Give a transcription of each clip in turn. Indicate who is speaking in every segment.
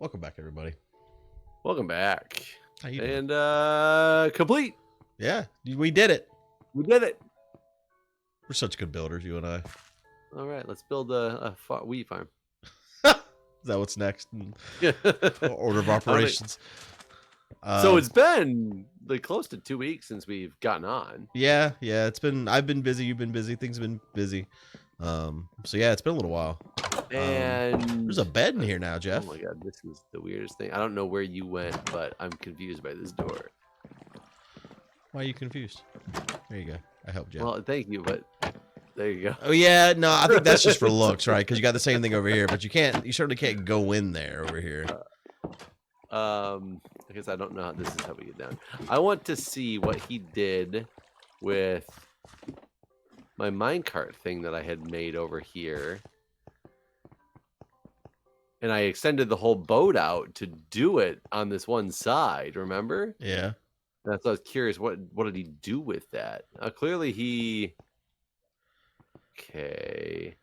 Speaker 1: Welcome back, everybody.
Speaker 2: Welcome back.
Speaker 1: How you doing?
Speaker 2: And complete.
Speaker 1: Yeah, we did it.
Speaker 2: We did it.
Speaker 1: We're such good builders, you and I.
Speaker 2: All right, let's build a wheat farm.
Speaker 1: Is that what's next in order of operations?
Speaker 2: So it's been like close to 2 weeks since we've gotten on.
Speaker 1: Yeah. It's been. I've been busy. You've been busy. Things have been busy. So yeah, it's been a little while.
Speaker 2: And
Speaker 1: there's a bed in here now, Jeff.
Speaker 2: Oh my god, this is the weirdest thing. I don't know where you went, but I'm confused by this door.
Speaker 1: Why are you confused? There you go. I helped you.
Speaker 2: Well, thank you, but there you go.
Speaker 1: Oh yeah, no, I think that's just for looks, right? Because you got the same thing over here, but you certainly can't go in there over here.
Speaker 2: I guess I don't know how this is how we get down. I want to see what he did with my minecart thing that I had made over here. And I extended the whole boat out to do it on this one side, remember?
Speaker 1: Yeah.
Speaker 2: That's why I was curious, what did he do with that? Clearly he... Okay.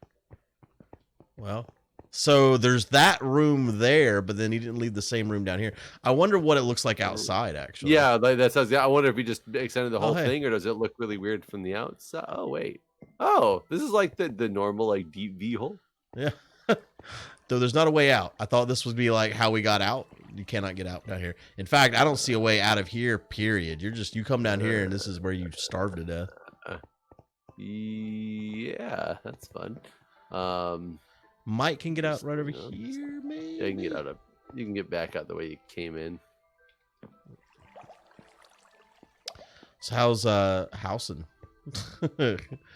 Speaker 1: Well, so there's that room there, but then he didn't leave the same room down here. I wonder what it looks like outside, actually.
Speaker 2: Yeah, like that sounds... I wonder if he just extended the whole thing, or does it look really weird from the outside? Oh, wait. Oh, this is like the normal, like, deep V hole?
Speaker 1: Yeah. Though there's not a way out. I thought this would be like how we got out. You cannot get out down here. In fact, I don't see a way out of here, period. You come down here and this is where you starve to death.
Speaker 2: Yeah, that's fun.
Speaker 1: Mike can get out right over here, maybe?
Speaker 2: Yeah, you can get back out the way you came in.
Speaker 1: So how's housing?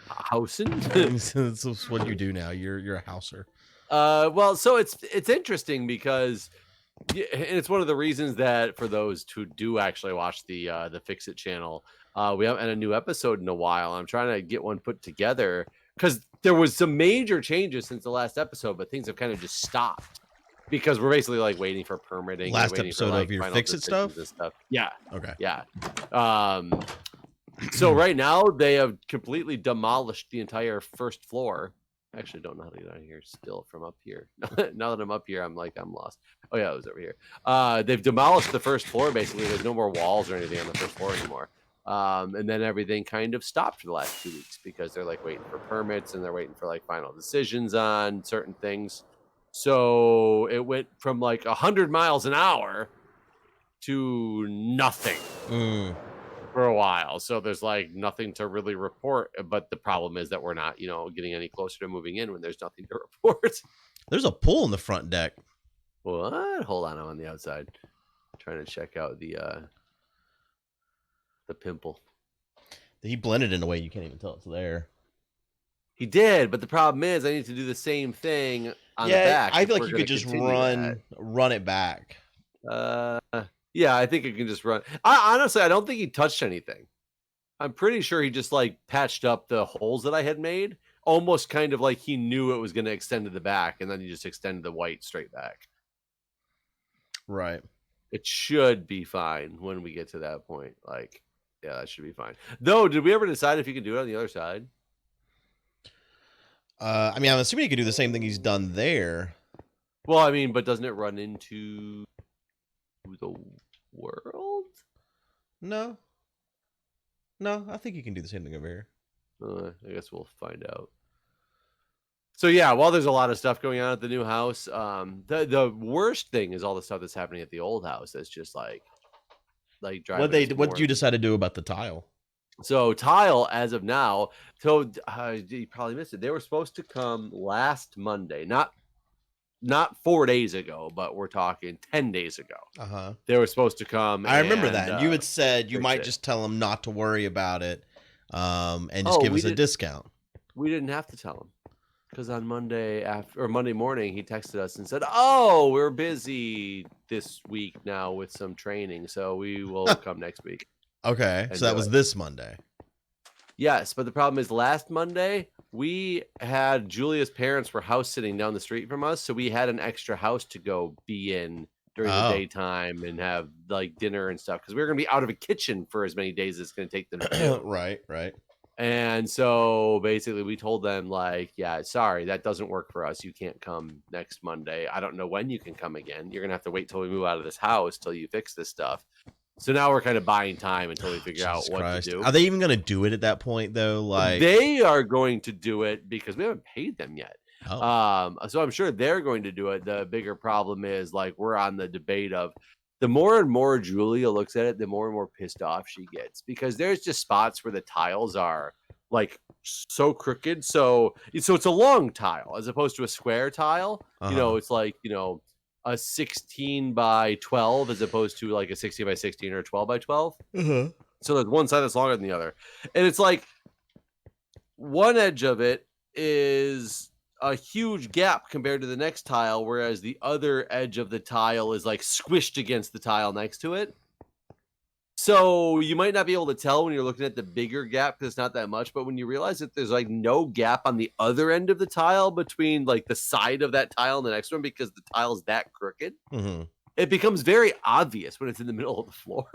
Speaker 2: Housing?
Speaker 1: That's what you do now. You're a houser.
Speaker 2: Well, so it's interesting because it's one of the reasons that for those who do actually watch the Fix It channel, we haven't had a new episode in a while. I'm trying to get one put together because there was some major changes since the last episode, but things have kind of just stopped because we're basically like waiting for permitting.
Speaker 1: Last episode of your Fix It stuff?
Speaker 2: Yeah.
Speaker 1: Okay.
Speaker 2: Yeah. So right now they have completely demolished the entire first floor. I actually don't know how to get out of here still from up here. Now that I'm up here, I'm lost. Oh yeah, it was over here. They've demolished the first floor basically. There's no more walls or anything on the first floor anymore. And then everything kind of stopped for the last 2 weeks because they're like waiting for permits and they're waiting for like final decisions on certain things. So it went from like 100 miles an hour to nothing. For a while, so there's like nothing to really report, but the problem is that we're not getting any closer to moving in when there's nothing to report.
Speaker 1: There's a pool in the front deck.
Speaker 2: What? Hold on, I'm on the outside trying to check out the pimple.
Speaker 1: He blended in a way you can't even tell it's there.
Speaker 2: He did, but the problem is I need to do the same thing on the back.
Speaker 1: I feel like you could just run it back.
Speaker 2: Yeah, I think it can just run. Honestly, I don't think he touched anything. I'm pretty sure he just like patched up the holes that I had made, almost kind of like he knew it was going to extend to the back, and then he just extended the white straight back.
Speaker 1: Right.
Speaker 2: It should be fine when we get to that point. Like, yeah, that should be fine. Though, did we ever decide if you can do it on the other side?
Speaker 1: I mean, I'm assuming he could do the same thing he's done there.
Speaker 2: Well, I mean, but doesn't it run into the world?
Speaker 1: No, I think you can do the same thing over here.
Speaker 2: I guess we'll find out. So yeah, while there's a lot of stuff going on at the new house, the worst thing is all the stuff that's happening at the old house. That's just like driving.
Speaker 1: What did you decide to do about the tile?
Speaker 2: So tile, as of now, so you probably missed it. They were supposed to come last Monday, not 4 days ago, but we're talking 10 days ago. They were supposed to come.
Speaker 1: I remember that. You had said you might just tell them not to worry about it and just give us a discount. We
Speaker 2: didn't have to tell them because on Monday morning, he texted us and said, "Oh, we're busy this week now with some training, so we will come next week."
Speaker 1: Okay, so that was this Monday.
Speaker 2: Yes, but the problem is last Monday, we had Julia's parents were house sitting down the street from us, so we had an extra house to go be in during the daytime and have like dinner and stuff because we were going to be out of a kitchen for as many days as it's going to take them to do.
Speaker 1: Right.
Speaker 2: And so basically we told them like, yeah, sorry, that doesn't work for us. You can't come next Monday. I don't know when you can come again. You're going to have to wait till we move out of this house till you fix this stuff. So now we're kind of buying time until we figure out what to do.
Speaker 1: Are they even going to do it at that point though? Like
Speaker 2: they are going to do it because we haven't paid them yet.
Speaker 1: Oh.
Speaker 2: So I'm sure they're going to do it. The bigger problem is like we're on the debate of the more and more Julia looks at it, the more and more pissed off she gets because there's just spots where the tiles are like so crooked. So it's a long tile as opposed to a square tile. You know, it's like, you know, a 16 by 12 as opposed to like a 16 by 16 or a 12 by 12. So there's one side that's longer than the other. And it's like one edge of it is a huge gap compared to the next tile, whereas the other edge of the tile is like squished against the tile next to it. So you might not be able to tell when you're looking at the bigger gap because it's not that much, but when you realize that there's like no gap on the other end of the tile between like the side of that tile and the next one because the tile's that crooked, it becomes very obvious when it's in the middle of the floor.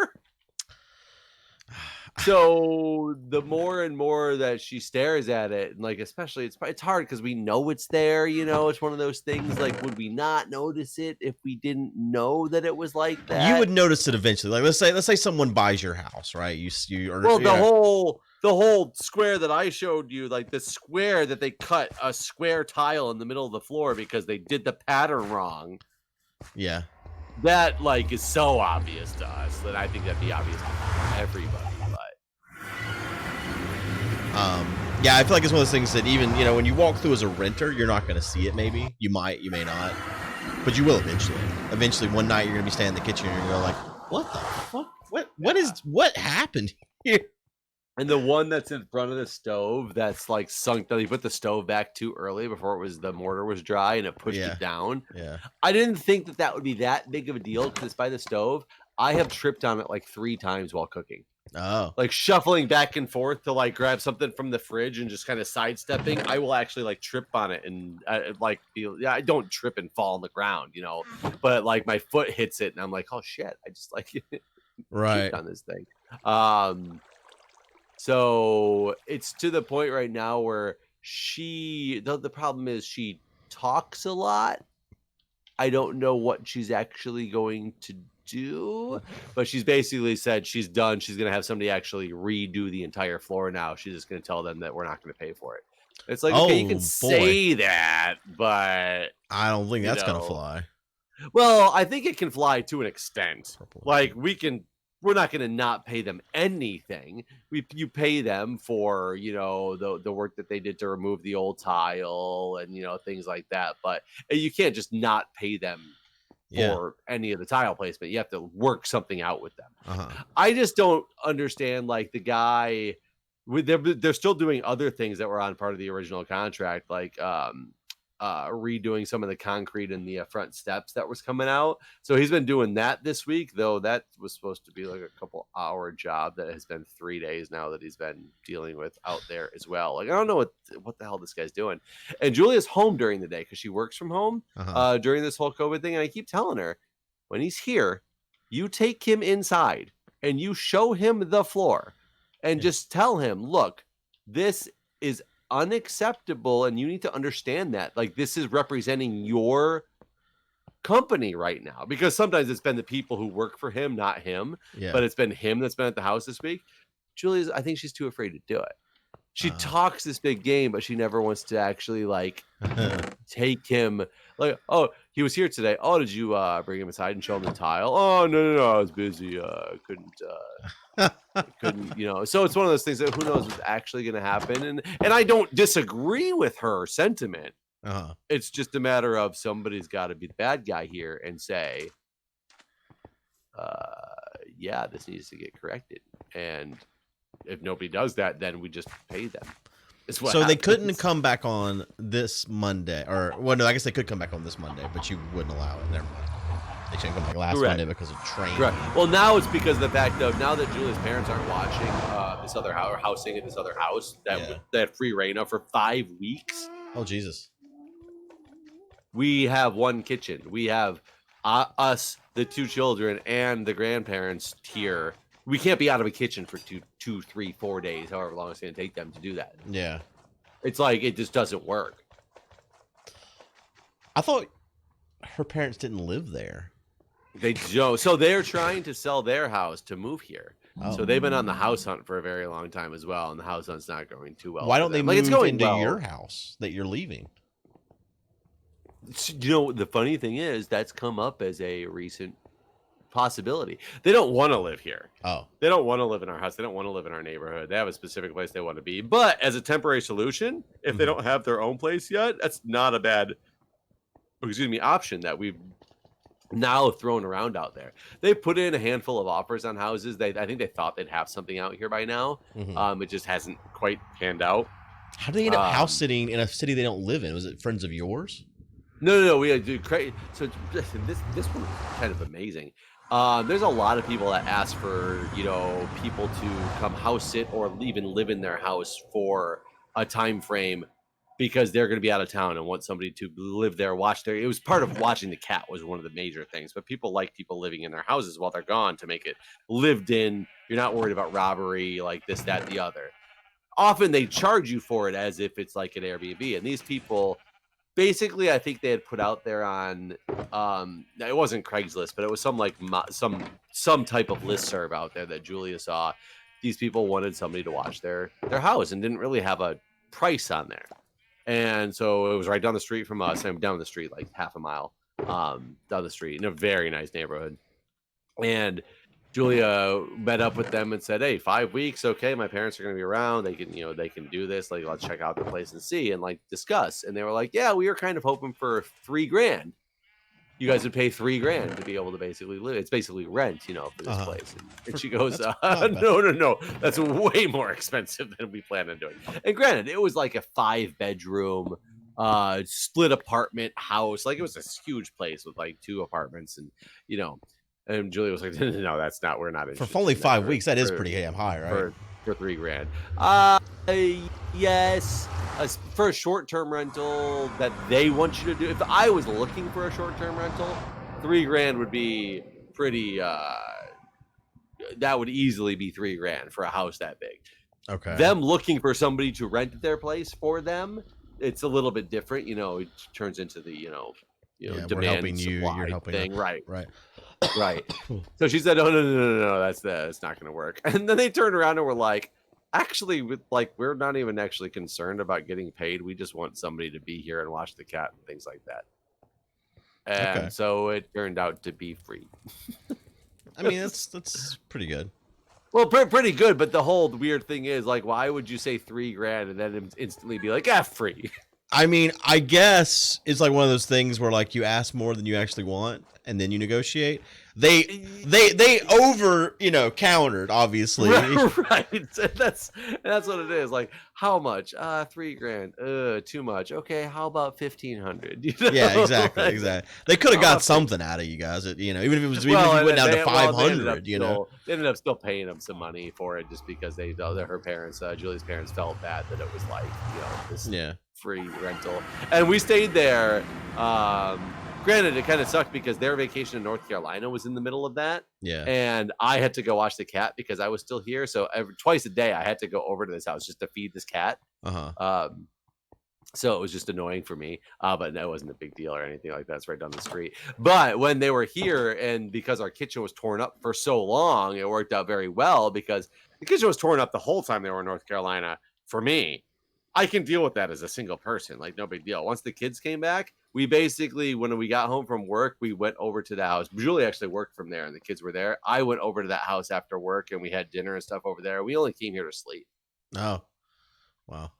Speaker 2: So the more and more that she stares at it, and like especially it's hard because we know it's there, you know, it's one of those things like would we not notice it if we didn't know that it was like that?
Speaker 1: You would notice it eventually. Like let's say someone buys your house, right?
Speaker 2: The whole square that I showed you, like the square that they cut a square tile in the middle of the floor because they did the pattern wrong.
Speaker 1: Yeah.
Speaker 2: That like is so obvious to us that I think that'd be obvious to everybody.
Speaker 1: Yeah, I feel like it's one of those things that even, you know, when you walk through as a renter, you're not going to see it. Maybe you might, you may not, but you will eventually. Eventually, one night you're going to be standing in the kitchen and you're going to go like, what the fuck? What happened here?
Speaker 2: And the one that's in front of the stove that's like sunk down. You put the stove back too early before the mortar was dry and it pushed it down.
Speaker 1: Yeah.
Speaker 2: I didn't think that would be that big of a deal because it's by the stove. I have tripped on it like 3 times while cooking.
Speaker 1: Oh.
Speaker 2: Like shuffling back and forth to like grab something from the fridge and just kind of sidestepping. I will actually like trip on it and like feel, I don't trip and fall on the ground, you know, but like my foot hits it and I'm like, oh shit, I just like tripped on this thing. So it's to the point right now where the problem is she talks a lot. I don't know what she's actually going to do, but she's basically said she's done. She's going to have somebody actually redo the entire floor now. She's just going to tell them that we're not going to pay for it. It's like, okay, you can say that, but
Speaker 1: I don't think that's going to fly.
Speaker 2: Well, I think it can fly to an extent. Like we're not going to not pay them anything. You pay them for, you know, the work that they did to remove the old tile and, you know, things like that. But you can't just not pay them for any of the tile placement. You have to work something out with them. I just don't understand, like the guy, they're still doing other things that were on part of the original contract, like redoing some of the concrete in the front steps that was coming out. So he's been doing that this week, though that was supposed to be like a couple hour job that has been 3 days now that he's been dealing with out there as well. Like, I don't know what the hell this guy's doing. And Julia's home during the day because she works from home during this whole COVID thing. And I keep telling her, when he's here, you take him inside and you show him the floor and just tell him, look, this is unacceptable and you need to understand that, like, this is representing your company right now, because sometimes it's been the people who work for him, not him, but it's been him that's been at the house this week. Julia's, I think she's too afraid to do it. She talks this big game, but she never wants to actually like take him. Like, oh, he was here today. Oh, did you bring him inside and show him the tile? Oh, no, I was busy. Couldn't, you know. So it's one of those things that who knows what's actually going to happen. And I don't disagree with her sentiment. It's just a matter of somebody's got to be the bad guy here and say, yeah, this needs to get corrected. And if nobody does that, then we just pay them. So happens.
Speaker 1: They couldn't come back on this Monday, or well, no, I guess they could come back on this Monday, but you wouldn't allow it. Never mind. They shouldn't come back last Monday because of training.
Speaker 2: Correct. Well, now it's because of the fact of now that Julia's parents aren't watching this other house or housing at this other house that had free reign for 5 weeks.
Speaker 1: Oh Jesus!
Speaker 2: We have one kitchen. We have us, the 2 children, and the grandparents here we can't be out of a kitchen for 2, 3, 4 days, however long it's going to take them to do that.
Speaker 1: Yeah.
Speaker 2: It's like it just doesn't work.
Speaker 1: I thought her parents didn't live there.
Speaker 2: They don't. So they're trying to sell their house to move here.
Speaker 1: Oh.
Speaker 2: So they've been on the house hunt for a very long time as well, and the house hunt's not going too well.
Speaker 1: Why don't they move
Speaker 2: it's going
Speaker 1: into
Speaker 2: well.
Speaker 1: your house that you're leaving?
Speaker 2: You know, the funny thing is that's come up as a recent possibility. They don't want to live here.
Speaker 1: Oh.
Speaker 2: They don't want to live in our house. They don't want to live in our neighborhood. They have a specific place they want to be. But as a temporary solution, if they don't have their own place yet, that's not a bad, option that we've now thrown around out there. They put in a handful of offers on houses. I think they thought they'd have something out here by now. It just hasn't quite panned out.
Speaker 1: How do they end up house sitting in a city they don't live in? Was it friends of yours?
Speaker 2: No. We do crazy. So this one is kind of amazing. There's a lot of people that ask for, people to come house sit or even live in their house for a time frame because they're going to be out of town and want somebody to live there, watch there. It was part of watching the cat was one of the major things, but people like people living in their houses while they're gone to make it lived in. You're not worried about robbery, like this, that, the other. Often they charge you for it as if it's like an Airbnb. And these people, basically, I think they had put out there on, it wasn't Craigslist, but it was some type of listserv out there that Julia saw. These people wanted somebody to watch their house and didn't really have a price on there. And so it was right down the street from us. I'm down the street, like half a mile down the street in a very nice neighborhood. And Julia met up with them and said, "Hey, 5 weeks, okay? My parents are going to be around. They can do this. Like, let's check out the place and see and like discuss." And they were like, "Yeah, we were kind of hoping for $3,000. You guys would pay $3,000 to be able to basically live. It's basically rent, for this place." And she goes, "No, that's way more expensive than we planned on doing." And granted, it was like a 5-bedroom, split apartment house. Like it was a huge place with like 2 apartments, and And Julia was like, "No, that's not. We're not interested."
Speaker 1: For only 5 weeks, that is pretty damn high, right?
Speaker 2: For $3,000. Yes. For a short-term rental that they want you to do. If I was looking for a short-term rental, $3,000 would be pretty. That would easily be $3,000 for a house that big.
Speaker 1: Okay.
Speaker 2: Them looking for somebody to rent their place for them, it's a little bit different. It turns into the demand
Speaker 1: we're helping
Speaker 2: supply
Speaker 1: you. You're helping
Speaker 2: thing,
Speaker 1: us.
Speaker 2: right?
Speaker 1: Right.
Speaker 2: Right. So she said, "Oh no, that's not going to work." And then they turned around and were like, "Actually, we're not even actually concerned about getting paid. We just want somebody to be here and watch the cat and things like that." And so it turned out to be free.
Speaker 1: I mean, that's pretty good.
Speaker 2: Well, pretty good, but the whole weird thing is, like, why would you say $3,000 and then instantly be like, free?
Speaker 1: I mean, I guess it's like one of those things where like you ask more than you actually want, and then you negotiate. They over countered, obviously.
Speaker 2: Right. That's what it is. Like, how much? $3,000. Too much. Okay, how about $1,500?
Speaker 1: Yeah, exactly. They could have got something out of you guys. Even if it was even if you went down to 500.
Speaker 2: They ended up still paying them some money for it just because her parents, Julie's parents, felt bad that it was like this free rental, and we stayed there. Granted, it kind of sucked because their vacation in North Carolina was in the middle of that.
Speaker 1: Yeah.
Speaker 2: And I had to go watch the cat because I was still here. So twice a day, I had to go over to this house just to feed this cat. So it was just annoying for me. But that wasn't a big deal or anything like that. It's right down the street. But when they were here, and because our kitchen was torn up for so long, it worked out very well because the kitchen was torn up the whole time they were in North Carolina for me. I can deal with that as a single person, like no big deal. Once the kids came back, we basically, when we got home from work, we went over to the house. Julie actually worked from there and the kids were there. I went over to that house after work and we had dinner and stuff over there. We only came here to sleep.
Speaker 1: Oh, wow.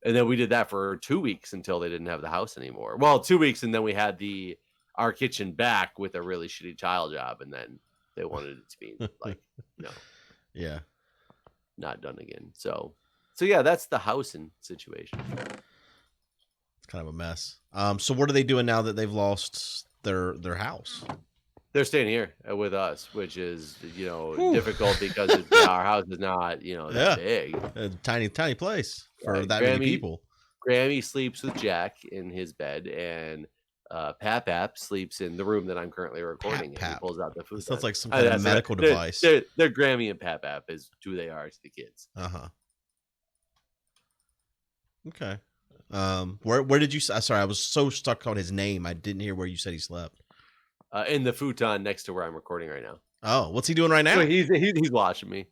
Speaker 2: And then we did that for 2 weeks until they didn't have the house anymore. Well, 2 weeks, and then we had our kitchen back with a really shitty tile job, and then they wanted it to be like,
Speaker 1: yeah,
Speaker 2: not done again. So yeah, that's the housing situation.
Speaker 1: It's kind of a mess. So what are they doing now that they've lost their house?
Speaker 2: They're staying here with us, which is difficult because our house is not that big.
Speaker 1: A tiny place for that many people.
Speaker 2: Grammy sleeps with Jack in his bed, and Pap sleeps in the room that I'm currently recording in. He pulls out the food.
Speaker 1: It sounds like some kind of medical device.
Speaker 2: They're Grammy and Pap is who they are to the kids.
Speaker 1: Okay. Where did you? Sorry, I was so stuck on his name. I didn't hear where you said he slept.
Speaker 2: In the futon next to where I'm recording right now.
Speaker 1: Oh, what's he doing right now?
Speaker 2: So he's watching me.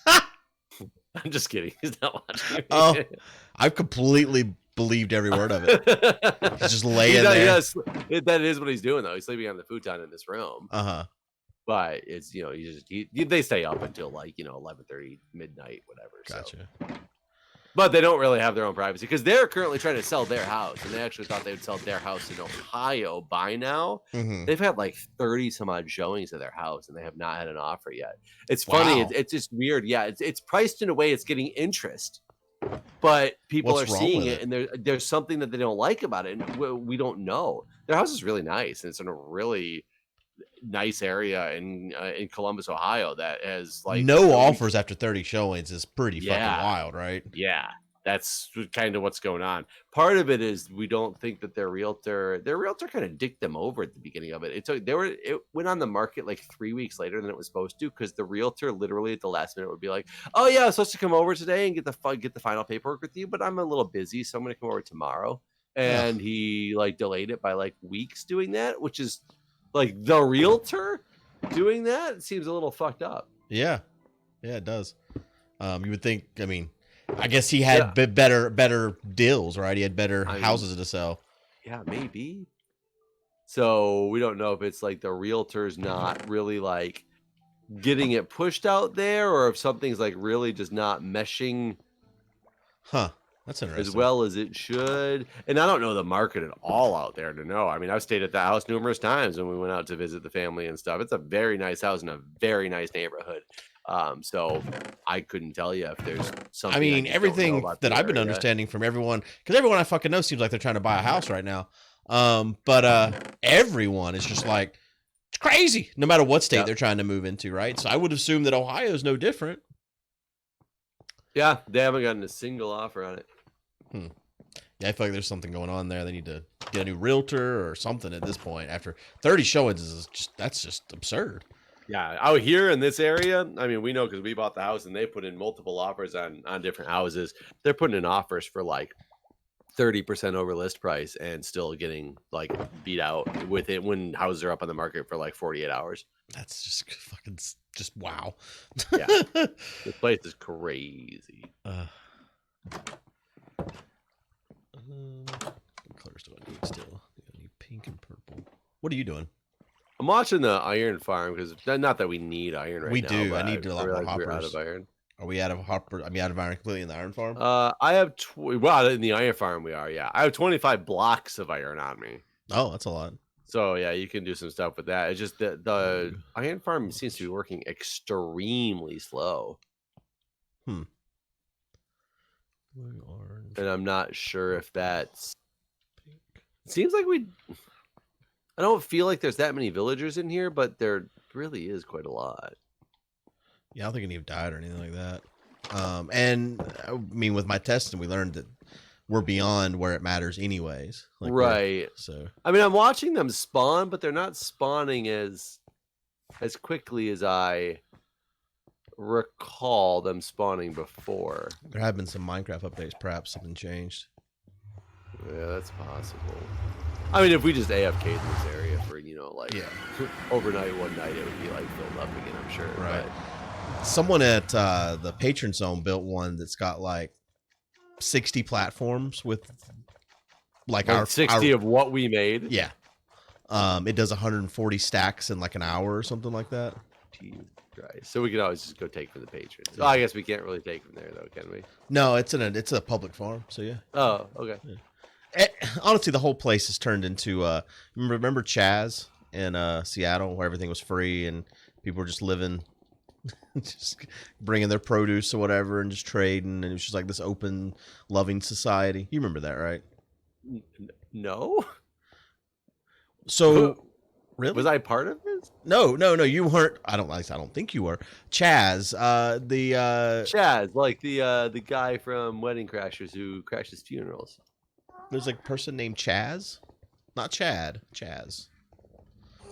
Speaker 2: I'm just kidding. He's not watching me.
Speaker 1: Oh, I've completely believed every word of it. He's just laying there.
Speaker 2: That is what he's doing, though. He's sleeping on the futon in this room. But it's, they stay up until 11:30, midnight, whatever.
Speaker 1: Gotcha.
Speaker 2: So. But they don't really have their own privacy because they're currently trying to sell their house, and they actually thought they would sell their house in Ohio by now. They've had like 30 some odd showings of their house, and they have not had an offer yet. It's funny. It's just weird. Yeah, it's priced in a way it's getting interest, but people are seeing it, and there's something that they don't like about it, and we don't know. Their house is really nice, and it's in a really nice area in Columbus, Ohio that has like
Speaker 1: no offers after 30 showings is pretty fucking wild, right?
Speaker 2: Yeah, that's kind of what's going on. Part of it is we don't think that their realtor kind of dicked them over at the beginning of it. It went on the market like 3 weeks later than it was supposed to because the realtor literally at the last minute would be like, "Oh yeah, I was supposed to come over today and get the final paperwork with you, but I'm a little busy, so I'm going to come over tomorrow." And he like delayed it by like weeks doing that, which is like the realtor doing that. It seems a little fucked up. Yeah,
Speaker 1: it does. You would think. I mean, I guess he had better deals, right? He had better houses to sell.
Speaker 2: Yeah, maybe. So we don't know if it's like the realtor's not really like getting it pushed out there, or if something's like really just not meshing.
Speaker 1: That's interesting.
Speaker 2: As well as it should. And I don't know the market at all out there to know. I mean, I've stayed at the house numerous times when we went out to visit the family and stuff. It's a very nice house in a very nice neighborhood. So I couldn't tell you if there's something.
Speaker 1: I mean, everything that I've been understanding from everyone, because everyone I fucking know seems like they're trying to buy a house right now. But everyone is just like, it's crazy, no matter what state they're trying to move into, right? So I would assume that Ohio is no different.
Speaker 2: Yeah, they haven't gotten a single offer on it.
Speaker 1: Yeah, I feel like there's something going on there. They need to get a new realtor or something at this point. After 30 showings, that's just absurd.
Speaker 2: Yeah, out here in this area, I mean, we know because we bought the house and they put in multiple offers on different houses. They're putting in offers for like 30% over list price and still getting like beat out with it when houses are up on the market for like 48 hours.
Speaker 1: That's just fucking just wow.
Speaker 2: Yeah, this place is crazy.
Speaker 1: What colors do I need still? I need pink and purple. What are you doing?
Speaker 2: I'm watching the iron farm because not that we need iron right now.
Speaker 1: We do. I need a lot more hoppers.
Speaker 2: We're out of iron.
Speaker 1: Are we out of hopper? I mean, out of iron completely in the iron farm?
Speaker 2: I have in the iron farm we are. Yeah, I have 25 blocks of iron on me.
Speaker 1: Oh, that's a lot.
Speaker 2: So yeah, you can do some stuff with that. It's just the iron farm seems to be working extremely slow. And I'm not sure if that's. It seems like I don't feel like there's that many villagers in here, but there really is quite a lot.
Speaker 1: Yeah, I don't think any have died or anything like that. And I mean, with my testing, we learned that we're beyond where it matters anyways. Like
Speaker 2: right.
Speaker 1: So
Speaker 2: I mean, I'm watching them spawn, but they're not spawning as quickly as I recall them spawning before.
Speaker 1: There have been some Minecraft updates. Perhaps something changed.
Speaker 2: Yeah, that's possible. I mean, if we just AFK'd in this area for, overnight, one night, it would be like filled up again, I'm sure.
Speaker 1: Right. But someone at the Patron Zone built one that's got like 60 platforms with like our
Speaker 2: 60 of what we made.
Speaker 1: Yeah. It does 140 stacks in like an hour or something like that.
Speaker 2: Jesus Christ. So we can always just go take from the patrons. Yeah. Oh, I guess we can't really take from there though, can we?
Speaker 1: No, it's a public farm, so yeah.
Speaker 2: Oh, okay. Yeah.
Speaker 1: Honestly, the whole place has turned into remember Chaz in Seattle where everything was free and people were just living, just bringing their produce or whatever and just trading, and it was just like this open, loving society. You remember that, right?
Speaker 2: No.
Speaker 1: So, really,
Speaker 2: was I part of this?
Speaker 1: No, you weren't. I don't think you were. Chaz,
Speaker 2: Chaz, like the guy from Wedding Crashers who crashes funerals.
Speaker 1: There's a person named Chaz. Not Chad. Chaz.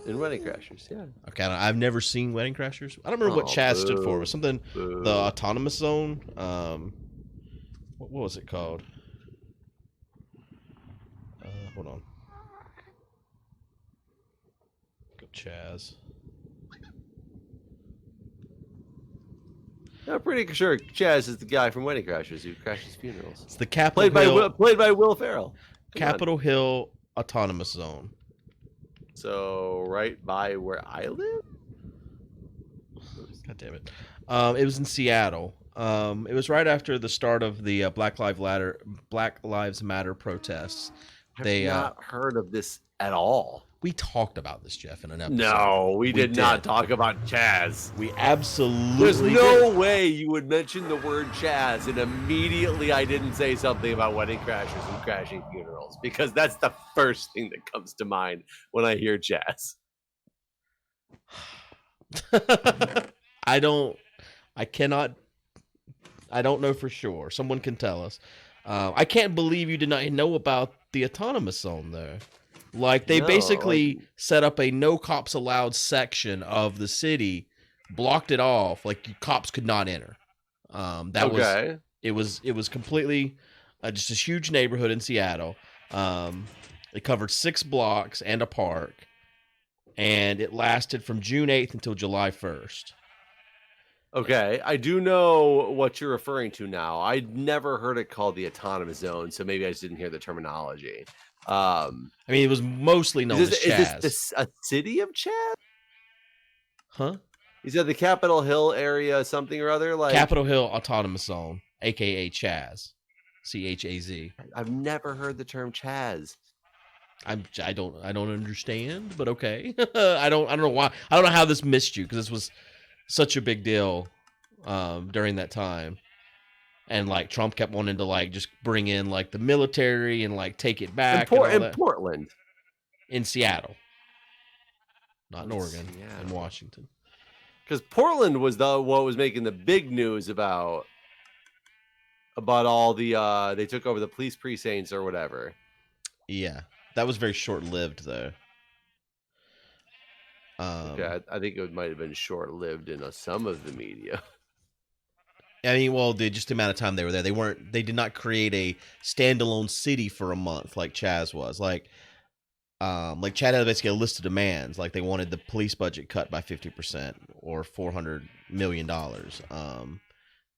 Speaker 2: In Wedding Crashers, yeah.
Speaker 1: Okay, I've never seen Wedding Crashers. I don't remember what Chaz stood for. It was something the autonomous zone. What was it called? Hold on. Go Chaz.
Speaker 2: I'm pretty sure Chaz is the guy from Wedding Crashers who crashes funerals.
Speaker 1: It's the Capitol
Speaker 2: Played by Will Ferrell.
Speaker 1: Capitol Hill Autonomous Zone.
Speaker 2: So right by where I live.
Speaker 1: God damn it! It was in Seattle. It was right after the start of the Black Lives Matter protests.
Speaker 2: I've not heard of this at all.
Speaker 1: We talked about this, Jeff, in an episode.
Speaker 2: No, we did not talk about Chaz.
Speaker 1: We absolutely
Speaker 2: There's no way you would mention the word Chaz and immediately I didn't say something about Wedding Crashers and crashing funerals, because that's the first thing that comes to mind when I hear Chaz.
Speaker 1: I don't know for sure. Someone can tell us. I can't believe you did not know about the autonomous zone, though. Like, they basically set up a no cops allowed section of the city, blocked it off, like cops could not enter. It was completely just a huge neighborhood in Seattle. It covered 6 blocks and a park, and it lasted from June 8th until July 1st.
Speaker 2: Okay, I do know what you're referring to now. I'd never heard it called the autonomous zone, so maybe I just didn't hear the terminology.
Speaker 1: I mean, it was mostly known as Chaz.
Speaker 2: Is this a city of Chaz?
Speaker 1: Huh?
Speaker 2: Is that the Capitol Hill area, something or other? Like
Speaker 1: Capitol Hill Autonomous Zone, aka Chaz, Chaz.
Speaker 2: I've never heard the term Chaz.
Speaker 1: I don't understand, but okay. I don't know why. I don't know how this missed you, because this was such a big deal during that time. And like Trump kept wanting to like just bring in like the military and like take it back.
Speaker 2: In Portland,
Speaker 1: in Seattle, not in Oregon, in Washington.
Speaker 2: Because Portland was what was making the big news about all the they took over the police precincts or whatever.
Speaker 1: Yeah, that was very short lived though.
Speaker 2: Okay, I think it might have been short lived in some of the media.
Speaker 1: I mean, well, just the amount of time they were there, they did not create a standalone city for a month like Chaz was. Like Chad had basically a list of demands. Like they wanted the police budget cut by 50% or $400 million.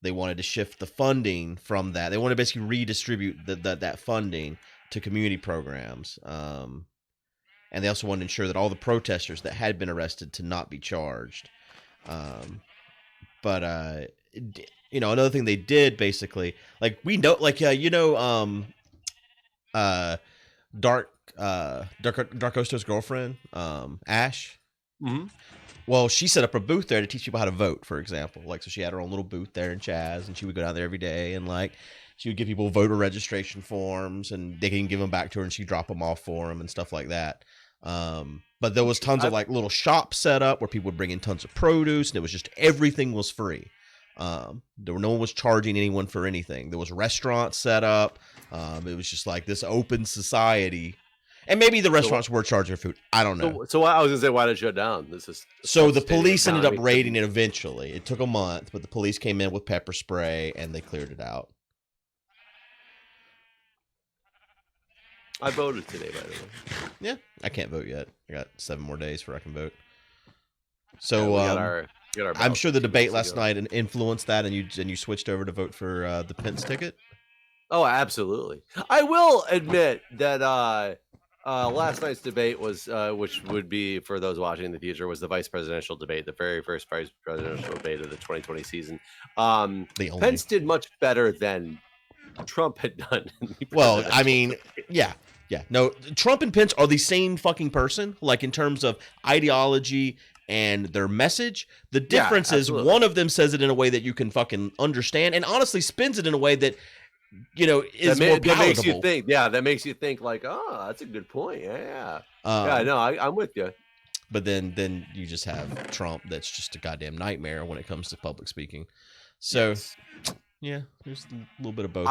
Speaker 1: They wanted to shift the funding from that. They wanted to basically redistribute that funding to community programs. And they also wanted to ensure that all the protesters that had been arrested to not be charged. Another thing they did basically, like we know, like Dark Osto's girlfriend, Ash.
Speaker 2: Mm-hmm.
Speaker 1: Well, she set up a booth there to teach people how to vote, for example. Like, so she had her own little booth there in Chaz, and she would go down there every day, and like she would give people voter registration forms, and they can give them back to her, and she'd drop them off for them and stuff like that. But there was tons of like little shops set up where people would bring in tons of produce, and it was just everything was free. No one was charging anyone for anything. There was restaurants set up. It was just like this open society, and maybe the restaurants were charging food. I don't know.
Speaker 2: So I was gonna say, why did it shut down?
Speaker 1: So the police ended up raiding it eventually. It took a month, but the police came in with pepper spray and they cleared it out.
Speaker 2: I voted today, by the way.
Speaker 1: Yeah, I can't vote yet. I got 7 more days before I can vote. So I'm sure the debate last night influenced that, and you switched over to vote for the Pence ticket.
Speaker 2: Oh, absolutely. I will admit that last night's debate was, which would be for those watching in the future, was the vice presidential debate, the very first vice presidential debate of the 2020 season. Pence did much better than Trump had done.
Speaker 1: Well, I mean, yeah. No, Trump and Pence are the same fucking person, like in terms of ideology and their message. The difference is one of them says it in a way that you can fucking understand, and honestly spins it in a way that, is more palatable.
Speaker 2: That makes you think. Yeah, that makes you think like, oh, that's a good point. Yeah. No, I'm with you.
Speaker 1: But then you just have Trump that's just a goddamn nightmare when it comes to public speaking. So, yeah, there's a little bit of both.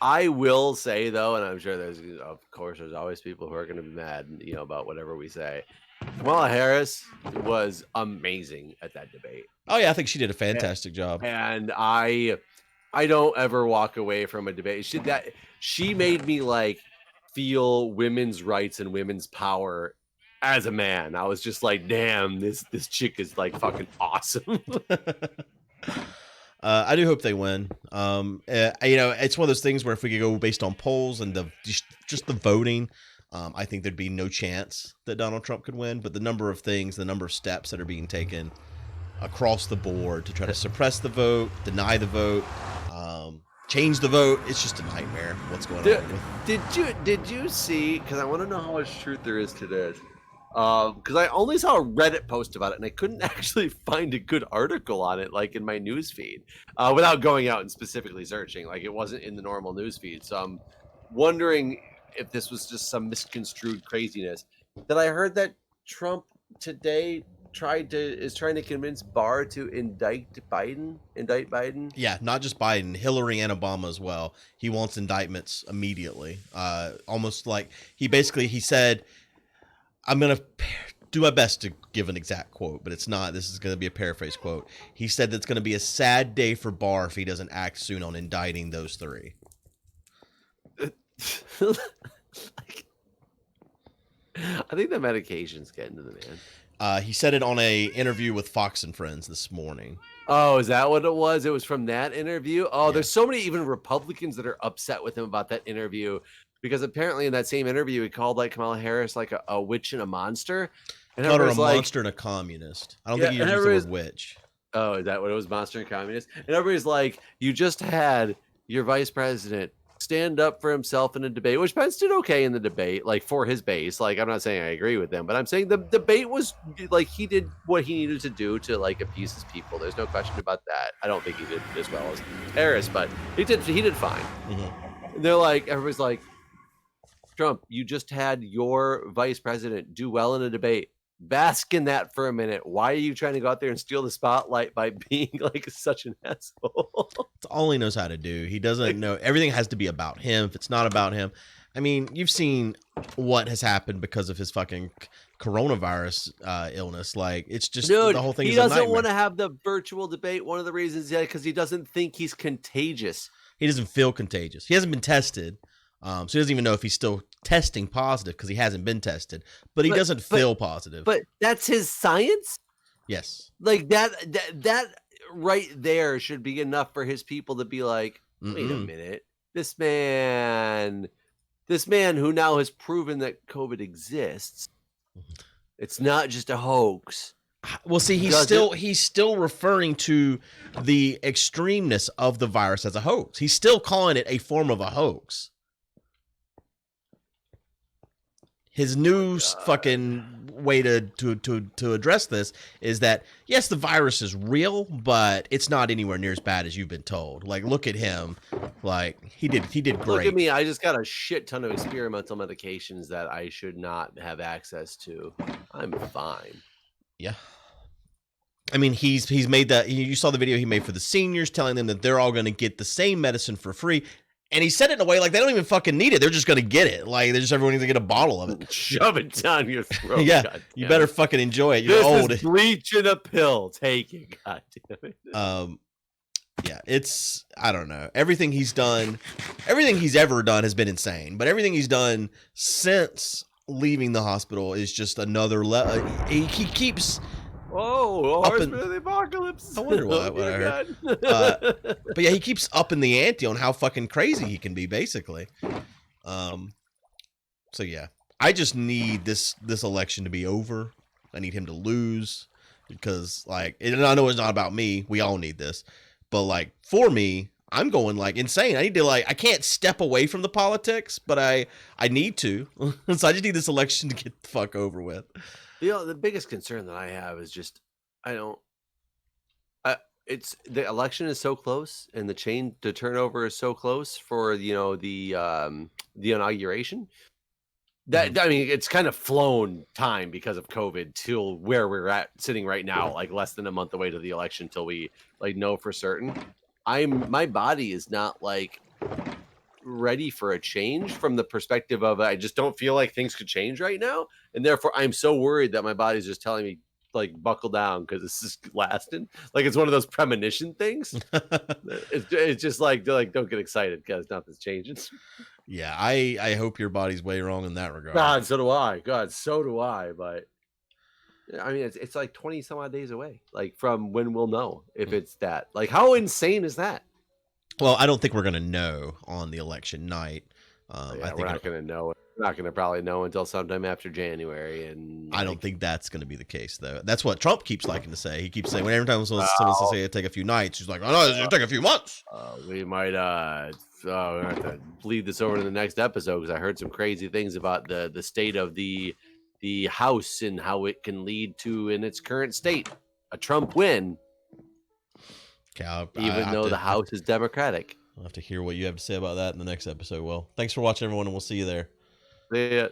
Speaker 2: I will say though, and I'm sure of course there's always people who are going to be mad, about whatever we say. Kamala Harris was amazing at that debate.
Speaker 1: Oh yeah, I think she did a fantastic job.
Speaker 2: And I don't ever walk away from a debate. She made me like feel women's rights and women's power as a man. I was just like, damn, this chick is like fucking awesome.
Speaker 1: I do hope they win. It's one of those things where if we could go based on polls and just the voting, I think there'd be no chance that Donald Trump could win. But the number of steps that are being taken across the board to try to suppress the vote, deny the vote, change the vote, it's just a nightmare. What's going on?
Speaker 2: Did you see? Because I want to know how much truth there is to this. Because I only saw a Reddit post about it, and I couldn't actually find a good article on it, like in my news feed, without going out and specifically searching. Like it wasn't in the normal news feed. So I'm wondering if this was just some misconstrued craziness. That I heard that Trump today is trying to convince Barr to indict Biden.
Speaker 1: Yeah, not just Biden, Hillary and Obama as well. He wants indictments immediately. Almost like he said, I'm going to do my best to give an exact quote, but it's not. This is going to be a paraphrase quote. He said that it's going to be a sad day for Barr if he doesn't act soon on indicting those three.
Speaker 2: I think the medication's getting to the man.
Speaker 1: He said it on a interview with Fox and Friends this morning.
Speaker 2: Oh, is that what it was? It was from that interview? Oh, yeah. There's so many even Republicans that are upset with him about that interview because apparently in that same interview he called like Kamala Harris like a witch and a monster. And
Speaker 1: called her a monster and a communist. I don't think he used the word witch.
Speaker 2: Oh, is that what it was? Monster and communist? And everybody's like, you just had your vice president stand up for himself in a debate, which Pence did okay in the debate, like for his base. Like, I'm not saying I agree with them, but I'm saying the debate was like he did what he needed to do to like appease his people. There's no question about that. I don't think he did as well as Harris, but he did fine. Mm-hmm. And they're like, everybody's like, Trump, you just had your vice president do well in a debate. Bask in that for a minute. Why are you trying to go out there and steal the spotlight by being like such an asshole?
Speaker 1: It's all he knows how to do. He doesn't know. Everything has to be about him. If it's not about him, I mean, you've seen what has happened because of his fucking coronavirus illness. Like, it's just the whole thing.
Speaker 2: He doesn't want to have the virtual debate. One of the reasons, because he doesn't think he's contagious.
Speaker 1: He doesn't feel contagious. He hasn't been tested. So he doesn't even know if he's still testing positive because he hasn't been tested, but he doesn't feel positive.
Speaker 2: But that's his science?
Speaker 1: Yes.
Speaker 2: Like that right there should be enough for his people to be like, wait a minute, this man who now has proven that COVID exists, it's not just a hoax.
Speaker 1: Well, see, he's still referring to the extremeness of the virus as a hoax. He's still calling it a form of a hoax. His new fucking way to address this is that, yes, the virus is real, but it's not anywhere near as bad as you've been told. Like, look at him. Like, he did great.
Speaker 2: Look at me. I just got a shit ton of experimental medications that I should not have access to. I'm fine.
Speaker 1: Yeah. I mean, he's made that. You saw the video he made for the seniors telling them that they're all going to get the same medicine for free. And he said it in a way like they don't even fucking need it. They're just going to get it. Like, everyone needs to get a bottle of it.
Speaker 2: Shove it down your throat.
Speaker 1: Yeah, you better fucking enjoy it. You're old.
Speaker 2: This is bleach in a pill. Take it. God damn it.
Speaker 1: Yeah, it's, I don't know. Everything he's ever done has been insane. But everything he's done since leaving the hospital is just another level. He keeps...
Speaker 2: Oh, Horseman of the Apocalypse.
Speaker 1: I wonder what I heard. But yeah, he keeps upping the ante on how fucking crazy he can be, basically. So yeah, I just need this election to be over. I need him to lose because, like, and I know it's not about me. We all need this, but like for me, I'm going like insane. I need to I can't step away from the politics, but I need to. So I just need this election to get the fuck over with.
Speaker 2: The biggest concern that I have is just it's the election is so close and the turnover is so close for the inauguration that I mean it's kind of flown time because of COVID till where we're sitting right now, like less than a month away to the election till we know for certain. My body is not like ready for a change from the perspective of I just don't feel like things could change right now, and therefore I'm so worried that my body's just telling me like buckle down because this is lasting. Like it's one of those premonition things. It's just like they're like don't get excited because nothing's changing.
Speaker 1: Yeah, I hope your body's way wrong in that regard.
Speaker 2: God, so do I. God, so do I. But I mean, it's like 20 some odd days away, like from when we'll know if it's that. Like, how insane is that?
Speaker 1: Well, I don't think we're gonna know on the election night. I
Speaker 2: Yeah,
Speaker 1: think
Speaker 2: we're not gonna know. We're not gonna probably know until sometime after January, and
Speaker 1: I don't think that's going to be the case, though. That's what Trump keeps liking to say. He keeps saying, every time someone says it take a few nights, he's like, "Oh no, it's going to take a few months."
Speaker 2: we might we have to bleed this over to the next episode because I heard some crazy things about the state of the House and how it can lead to, in its current state, a Trump win,
Speaker 1: Okay,
Speaker 2: even though the House is Democratic.
Speaker 1: I'll have to hear what you have to say about that in the next episode. Well, thanks for watching, everyone, and we'll see you there.
Speaker 2: See ya.